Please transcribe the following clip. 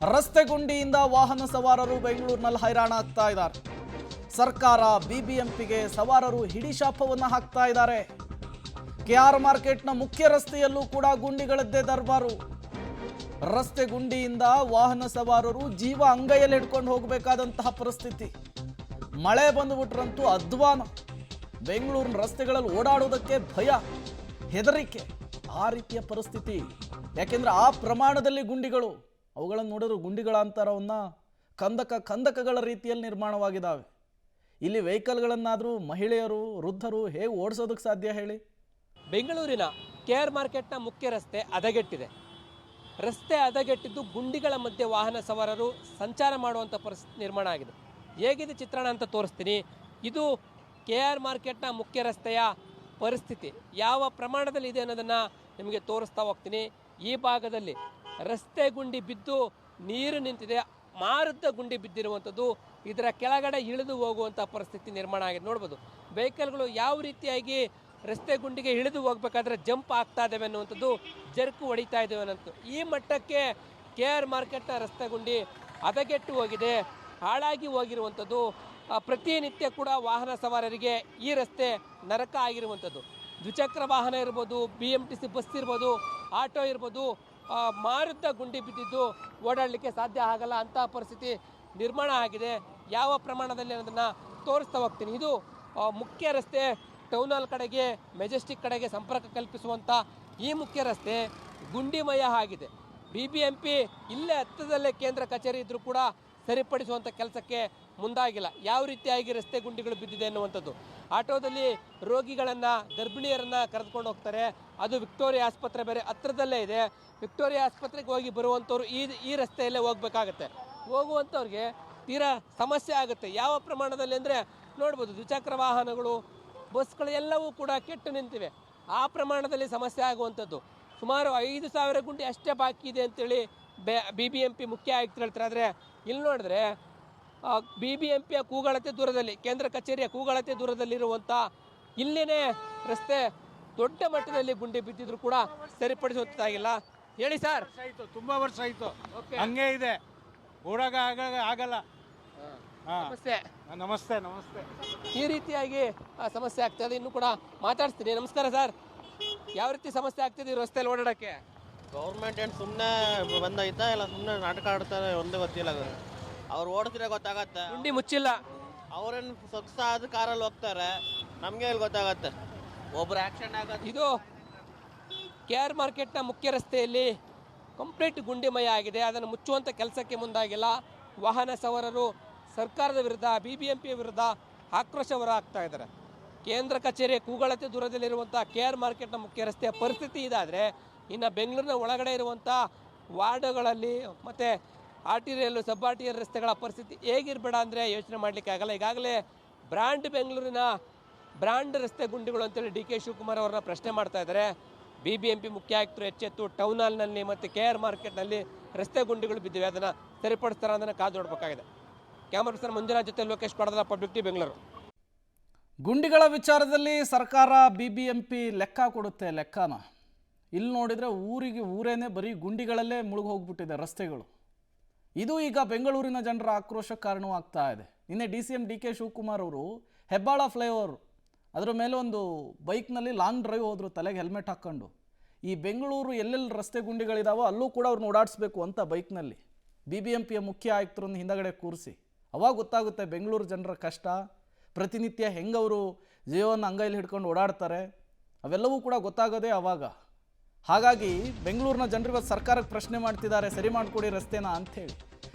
ರಸ್ತೆ ಗುಂಡಿಯಿಂದ ವಾಹನ ಸವಾರರು ಬೆಂಗಳೂರಿನಲ್ಲಿ ಹೈರಾಣ ಆಗ್ತಾ ಇದ್ದಾರೆ. ಸರ್ಕಾರ ಬಿಬಿಎಂಪಿಗೆ ಸವಾರರು ಹಿಡಿಶಾಪವನ್ನು ಹಾಕ್ತಾ ಇದ್ದಾರೆ. ಕೆಆರ್ ಮಾರ್ಕೆಟ್ನ ಮುಖ್ಯ ರಸ್ತೆಯಲ್ಲೂ ಕೂಡ ಗುಂಡಿಗಳದ್ದೇ ದರ್ಬಾರು. ರಸ್ತೆ ಗುಂಡಿಯಿಂದ ವಾಹನ ಸವಾರರು ಜೀವ ಅಂಗೈಯಲ್ಲಿ ಹಿಡ್ಕೊಂಡು ಹೋಗಬೇಕಾದಂತಹ ಪರಿಸ್ಥಿತಿ. ಮಳೆ ಬಂದುಬಿಟ್ರಂತೂ ಅಧ್ವಾನ. ಬೆಂಗಳೂರಿನ ರಸ್ತೆಗಳಲ್ಲಿ ಓಡಾಡೋದಕ್ಕೆ ಭಯ, ಹೆದರಿಕೆ, ಆ ರೀತಿಯ ಪರಿಸ್ಥಿತಿ. ಯಾಕೆಂದ್ರೆ ಆ ಪ್ರಮಾಣದಲ್ಲಿ ಗುಂಡಿಗಳು, ಅವುಗಳನ್ನು ನೋಡಿದ್ರು ಗುಂಡಿಗಳ ಅಂತರವನ್ನ ಕಂದಕಗಳ ರೀತಿಯಲ್ಲಿ ನಿರ್ಮಾಣವಾಗಿದ್ದಾವೆ. ಇಲ್ಲಿ ವೆಹಿಕಲ್ಗಳನ್ನಾದರೂ ಮಹಿಳೆಯರು, ವೃದ್ಧರು ಹೇಗೆ ಓಡಿಸೋದಕ್ಕೆ ಸಾಧ್ಯ ಹೇಳಿ? ಬೆಂಗಳೂರಿನ ಕೆಆರ್ ಮಾರ್ಕೆಟ್ನ ಮುಖ್ಯ ರಸ್ತೆ ಹದಗೆಟ್ಟಿದೆ. ರಸ್ತೆ ಹದಗೆಟ್ಟಿದ್ದು ಗುಂಡಿಗಳ ಮಧ್ಯೆ ವಾಹನ ಸವಾರರು ಸಂಚಾರ ಮಾಡುವಂಥ ಪರಿಸ್ಥಿತಿ ನಿರ್ಮಾಣ ಆಗಿದೆ. ಹೇಗಿದೆ ಚಿತ್ರಣ ಅಂತ ತೋರಿಸ್ತೀನಿ. ಇದು ಕೆಆರ್ ಮಾರ್ಕೆಟ್ನ ಮುಖ್ಯ ರಸ್ತೆಯ ಪರಿಸ್ಥಿತಿ ಯಾವ ಪ್ರಮಾಣದಲ್ಲಿ ಇದೆ ಅನ್ನೋದನ್ನು ನಿಮಗೆ ತೋರಿಸ್ತಾ ಹೋಗ್ತೀನಿ. ಈ ಭಾಗದಲ್ಲಿ ರಸ್ತೆ ಗುಂಡಿ ಬಿದ್ದು ನೀರು ನಿಂತಿದೆ, ಮಾರುದ್ದ ಗುಂಡಿ ಬಿದ್ದಿರುವಂಥದ್ದು. ಇದರ ಕೆಳಗಡೆ ಇಳಿದು ಹೋಗುವಂಥ ಪರಿಸ್ಥಿತಿ ನಿರ್ಮಾಣ ಆಗಿದೆ. ನೋಡ್ಬೋದು ವೆಹಿಕಲ್ಗಳು ಯಾವ ರೀತಿಯಾಗಿ ರಸ್ತೆ ಗುಂಡಿಗೆ ಇಳಿದು ಹೋಗ್ಬೇಕಾದ್ರೆ ಜಂಪ್ ಆಗ್ತಾ ಇದ್ದಾವೆ ಅನ್ನುವಂಥದ್ದು, ಜರ್ಕು ಹೊಡಿತಾ ಇದ್ದೇವೆ ಅನ್ನೋದು. ಈ ಮಟ್ಟಕ್ಕೆ ಕೆಆರ್ ಮಾರ್ಕೆಟ್ನ ರಸ್ತೆ ಗುಂಡಿ ಹದಗೆಟ್ಟು ಹೋಗಿದೆ, ಹಾಳಾಗಿ ಹೋಗಿರುವಂಥದ್ದು. ಪ್ರತಿನಿತ್ಯ ಕೂಡ ವಾಹನ ಸವಾರರಿಗೆ ಈ ರಸ್ತೆ ನರಕ ಆಗಿರುವಂಥದ್ದು. ದ್ವಿಚಕ್ರ ವಾಹನ ಇರ್ಬೋದು, BMTC ಬಸ್ ಇರ್ಬೋದು, ಆಟೋ ಇರ್ಬೋದು, ಮಾರುದ್ದ ಗುಂಡಿ ಬಿದ್ದಿದ್ದು ಓಡಾಡಲಿಕ್ಕೆ ಸಾಧ್ಯ ಆಗಲ್ಲ ಅಂಥ ಪರಿಸ್ಥಿತಿ ನಿರ್ಮಾಣ ಆಗಿದೆ. ಯಾವ ಪ್ರಮಾಣದಲ್ಲಿ ಅನ್ನೋದನ್ನು ತೋರಿಸ್ತಾ ಹೋಗ್ತೀನಿ. ಇದು ಮುಖ್ಯ ರಸ್ತೆ, ಟೌನ್ ಹಾಲ್ ಕಡೆಗೆ, ಮೆಜೆಸ್ಟಿಕ್ ಕಡೆಗೆ ಸಂಪರ್ಕ ಕಲ್ಪಿಸುವಂಥ ಈ ಮುಖ್ಯ ರಸ್ತೆ ಗುಂಡಿಮಯ ಆಗಿದೆ. BBMP ಇಲ್ಲೇ ಹತ್ತಿರದಲ್ಲೇ ಕೇಂದ್ರ ಕಚೇರಿ ಇದ್ದರೂ ಕೂಡ ಸರಿಪಡಿಸುವಂಥ ಕೆಲಸಕ್ಕೆ ಮುಂದಾಗಿಲ್ಲ. ಯಾವ ರೀತಿಯಾಗಿ ರಸ್ತೆ ಗುಂಡಿಗಳು ಬಿದ್ದಿದೆ ಅನ್ನುವಂಥದ್ದು. ಆಟೋದಲ್ಲಿ ರೋಗಿಗಳನ್ನು, ಗರ್ಭಿಣಿಯರನ್ನು ಕರೆದುಕೊಂಡು ಹೋಗ್ತಾರೆ. ಅದು ವಿಕ್ಟೋರಿಯಾ ಆಸ್ಪತ್ರೆ ಬೇರೆ ಹತ್ತಿರದಲ್ಲೇ ಇದೆ. ವಿಕ್ಟೋರಿಯಾ ಆಸ್ಪತ್ರೆಗೆ ಹೋಗಿ ಬರುವಂಥವ್ರು ಈ ರಸ್ತೆಯಲ್ಲೇ ಹೋಗಬೇಕಾಗತ್ತೆ. ಹೋಗುವಂಥವ್ರಿಗೆ ತೀರಾ ಸಮಸ್ಯೆ ಆಗುತ್ತೆ. ಯಾವ ಪ್ರಮಾಣದಲ್ಲಿ ಅಂದರೆ ನೋಡ್ಬೋದು, ದ್ವಿಚಕ್ರ ವಾಹನಗಳು, ಬಸ್ಗಳು ಎಲ್ಲವೂ ಕೂಡ ಕೆಟ್ಟು ನಿಂತಿವೆ. ಆ ಪ್ರಮಾಣದಲ್ಲಿ ಸಮಸ್ಯೆ ಆಗುವಂಥದ್ದು. ಸುಮಾರು 5,000 ಗುಂಡಿ ಅಷ್ಟೇ ಬಾಕಿ ಇದೆ ಅಂತೇಳಿ BBMP ಮುಖ್ಯ ಆಯುಕ್ತರು ಹೇಳ್ತಾರೆ. ಆದರೆ ಇಲ್ಲಿ ನೋಡಿದ್ರೆ BBMPಯ ಕೂಗಳತೆ ದೂರದಲ್ಲಿ, ಕೇಂದ್ರ ಕಚೇರಿಯ ಕೂಗಳತೆ ದೂರದಲ್ಲಿರುವಂಥ ಇಲ್ಲಿನೇ ರಸ್ತೆ ದೊಡ್ಡ ಮಟ್ಟದಲ್ಲಿ ಗುಂಡಿ ಬಿದ್ದಿದ್ರು ಕೂಡ ಸರಿಪಡಿಸುವಂತಾಗಿಲ್ಲ. ಹೇಳಿ ಸರ್. ತುಂಬಾ ವರ್ಷ ಆಯ್ತು, ಹಂಗೆ ಇದೆ, ಓಡಾಗ ಆಗಲ್ಲ. ಸಮಸ್ಯೆ. ನಮಸ್ತೆ ನಮಸ್ತೆ. ಈ ರೀತಿಯಾಗಿ ಸಮಸ್ಯೆ ಆಗ್ತದೆ. ಇನ್ನು ಕೂಡ ಮಾತಾಡ್ತೀನಿ. ನಮಸ್ಕಾರ ಸರ್. ಯಾವ ರೀತಿ ಸಮಸ್ಯೆ ಆಗ್ತಿದೆ ರಸ್ತೆಯಲ್ಲಿ ಓಡಾಡಕ್ಕೆ? ಗೌರ್ಮೆಂಟ್ ಏನು ಸುಮ್ಮನೆ ಬಂದೈತಾ ಇಲ್ಲ ಸುಮ್ಮನೆ ನಾಟಕ ಆಡ್ತಾರೆ ಒಂದೇ ಗೊತ್ತಿಲ್ಲ. ಅವ್ರು ಓಡಿಸಿದ್ರೆ ಗೊತ್ತಾಗತ್ತೆ. ಗುಂಡಿ ಮುಚ್ಚಿಲ್ಲ. ಅವ್ರೇನು ಸೊಗಸಾದ ಕಾರಲ್ಲಿ ಹೋಗ್ತಾರೆ, ನಮಗೆ ಇಲ್ಲಿ ಗೊತ್ತಾಗತ್ತೆ. ಒಬ್ರು ಆ್ಯಕ್ಷನ್ ಆಗತ್ತೆ. ಇದು ಕೆಆರ್ ಮಾರ್ಕೆಟ್ನ ಮುಖ್ಯ ರಸ್ತೆಯಲ್ಲಿ ಕಂಪ್ಲೀಟ್ ಗುಂಡಿಮಯ ಆಗಿದೆ. ಅದನ್ನು ಮುಚ್ಚುವಂಥ ಕೆಲಸಕ್ಕೆ ಮುಂದಾಗಿಲ್ಲ. ವಾಹನ ಸವಾರರು ಸರ್ಕಾರದ ವಿರುದ್ಧ, BBMP ವಿರುದ್ಧ ಆಕ್ರೋಶ ಹೊರಹಾಕ್ತಾ ಇದ್ದಾರೆ. ಕೇಂದ್ರ ಕಚೇರಿಯ ಕೂಗಳತೆ ದೂರದಲ್ಲಿರುವಂಥ ಕೆಆರ್ ಮಾರ್ಕೆಟ್ನ ಮುಖ್ಯ ರಸ್ತೆಯ ಪರಿಸ್ಥಿತಿ ಇದಾದರೆ, ಇನ್ನು ಬೆಂಗಳೂರಿನ ಒಳಗಡೆ ಇರುವಂಥ ವಾರ್ಡ್ಗಳಲ್ಲಿ ಮತ್ತು ಆರ್ಟಿರಿಯಲ್ಲು, ಸಬ್ ಆರ್ಟಿರಿಯಲ್ ರಸ್ತೆಗಳ ಪರಿಸ್ಥಿತಿ ಹೇಗಿರಬೇಡ ಅಂದರೆ ಯೋಚನೆ ಮಾಡಲಿಕ್ಕೆ ಆಗಲ್ಲ. ಈಗಾಗಲೇ ಬೆಂಗಳೂರಿನ ಬ್ರ್ಯಾಂಡ್ ರಸ್ತೆ ಗುಂಡಿಗಳು ಅಂತೇಳಿ DK ಶಿವಕುಮಾರ್ ಅವರನ್ನ ಪ್ರಶ್ನೆ ಮಾಡ್ತಾ ಇದ್ದಾರೆ. BBMP ಮುಖ್ಯ ಆಯುಕ್ತರು ಎಚ್ಚೆತ್ತು ಟೌನ್ ಹಾಲ್ನಲ್ಲಿ ಮತ್ತು ಕೆಆರ್ ಮಾರ್ಕೆಟ್ನಲ್ಲಿ ರಸ್ತೆ ಗುಂಡಿಗಳು ಬಿದ್ದಿವೆ, ಅದನ್ನು ಸರಿಪಡಿಸ್ತಾರೆ, ಅದನ್ನು ಕಾದು ನೋಡಬೇಕಾಗಿದೆ. ಕ್ಯಾಮರಾ ಪರ್ಸನ್ ಮಂಜುನಾಥ್ ಜೊತೆ ಲೋಕೇಶ್ ಕೊಡದಲ್ಲ, ಪಬ್ಲಿಕ್ ಟಿವಿ ಬೆಂಗಳೂರು. ಗುಂಡಿಗಳ ವಿಚಾರದಲ್ಲಿ ಸರ್ಕಾರ BBMP ಲೆಕ್ಕ ಕೊಡುತ್ತೆ ಲೆಕ್ಕನ. ಇಲ್ಲಿ ನೋಡಿದರೆ ಊರೇನೆ ಬರೀ ಗುಂಡಿಗಳಲ್ಲೇ ಮುಳುಗಿ ಹೋಗ್ಬಿಟ್ಟಿದೆ ರಸ್ತೆಗಳು. ಇದು ಈಗ ಬೆಂಗಳೂರಿನ ಜನರ ಆಕ್ರೋಶಕ್ಕೆ ಕಾರಣವಾಗ್ತಾ ಇದೆ. ನಿನ್ನೆ DCM DK ಶಿವಕುಮಾರ್ ಅವರು ಹೆಬ್ಬಾಳ ಫ್ಲೈಓವರ್ ಅದರ ಮೇಲೆ ಒಂದು ಬೈಕ್ನಲ್ಲಿ ಲಾಂಗ್ ಡ್ರೈವ್ ಹೋದರು, ತಲೆಗೆ ಹೆಲ್ಮೆಟ್ ಹಾಕ್ಕೊಂಡು. ಈ ಬೆಂಗಳೂರು ಎಲ್ಲೆಲ್ಲಿ ರಸ್ತೆ ಗುಂಡಿಗಳಿದಾವೋ ಅಲ್ಲೂ ಕೂಡ ಅವ್ರನ್ನ ಓಡಾಡಿಸ್ಬೇಕು ಅಂತ ಬೈಕ್ನಲ್ಲಿ BBMPಯ ಮುಖ್ಯ ಆಯುಕ್ತರನ್ನು ಹಿಂದಗಡೆ ಕೂರಿಸಿ. ಅವಾಗ ಗೊತ್ತಾಗುತ್ತೆ ಬೆಂಗಳೂರು ಜನರ ಕಷ್ಟ, ಪ್ರತಿನಿತ್ಯ ಹೆಂಗವರು ಜೀವನ ಅಂಗೈಲಿ ಹಿಡ್ಕೊಂಡು ಓಡಾಡ್ತಾರೆ, ಅವೆಲ್ಲವೂ ಕೂಡ ಗೊತ್ತಾಗೋದೇ ಆವಾಗ. ಹಾಗಾಗಿ ಬೆಂಗಳೂರಿನ ಜನರು ಇವತ್ತು ಸರ್ಕಾರಕ್ಕೆ ಪ್ರಶ್ನೆ ಮಾಡ್ತಿದ್ದಾರೆ, ಸರಿ ಮಾಡಿಕೊಡಿ ರಸ್ತೆನ ಅಂಥೇಳಿ.